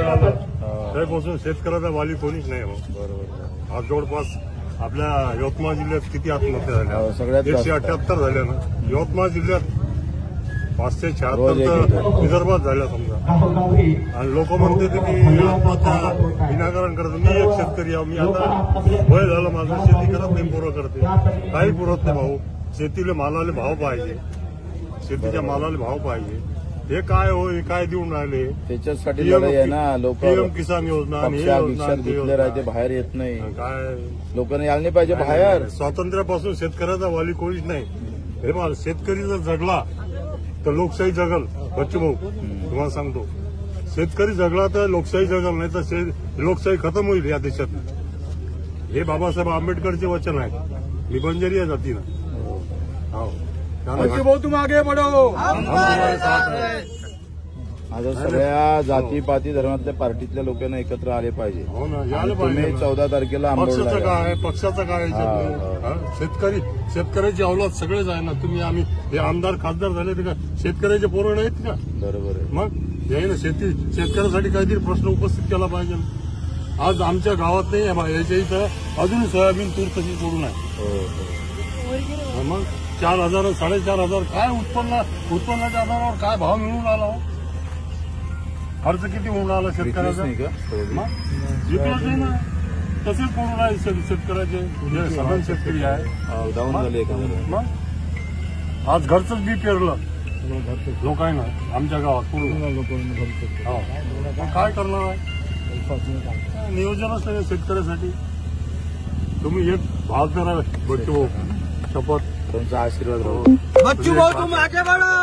आलं त्यापासून शेतकऱ्याचा वाली कोणीच नाही. बरोबर. आज जवळपास आपल्या यवतमाळ जिल्ह्यात किती आत्महत्या झाल्या? सगळ्यात 178 झाल्या ना. यवतमाळ जिल्ह्यात 576 विदर्भात झाल्या समजा. आणि लोक म्हणते की आत्महत्या विनाकारण करतो. मी एक शेतकरी आहे. मी आता वय झालं माझं, शेती करत नाही, पोरं करते, काही पुरत नाही भाऊ. शेतीला मालाले भाव पाहिजे, शेतीच्या मालाले भाव पाहिजे. हे काय हो, हे काय देऊन राहिले? त्याच्यासाठी लढाई आहे ना. लोक पीएम किसान योजना आणि राहते, बाहेर येत नाही. काय लोकांनी यायला नाही पाहिजे बाहेर. स्वातंत्र्यापासून शेतकऱ्याचा वाली कोणीच नाही. हे मला शेतकरी जर जगला तर लोकशाही जगल. बच्चू भाऊ तुम्हाला सांगतो, शेतकरी जगला तर लोकशाही जगल, नाही तर लोकशाही खतम होईल या देशात. हे बाबासाहेब आंबेडकरचे वचन आहे. निबंजरी आहे जातीनं. हो बच्चू भाऊ तुम आगे बढ़ो. आता सगळ्या जातीपाती धर्मातल्या पार्टीतल्या लोकांना एकत्र आले पाहिजे. हो ना, यायला पाहिजे. 14 तारखेला पक्षाचं काय, पक्षाचं काय? शेतकऱ्याची अवलाद सगळेच आहे ना. तुम्ही आम्ही हे आमदार खासदार झाले ते का शेतकऱ्याचे पोरं नाहीत का? बरोबर आहे. मग याही ना शेतकऱ्यासाठी काहीतरी प्रश्न उपस्थित केला पाहिजे. आज आमच्या गावात नाही, याच्या इथं अजून सोयाबीन तूर तशी सोडून आहे. मग 4,000 4,500 काय उत्पन्नाच्या आधारावर काय भाव मिळून आला? खर्च किती होऊन आला शेतकऱ्याचा? विकलंच नाही ना. तसेच पडून आहे शेतकऱ्याचे. जे सगळे शेतकरी आहे. मग आज घरचंच बी पेरलं लोकांना आमच्या गावात पूर्ण. मग काय करणार आहे? नियोजनच नाही शेतकऱ्यासाठी. तुम्ही एक भाव करा बच्चू, शपथ तुमचा आशीर्वाद राहू. बच्चू भाऊ तुम आगे बढ़ो.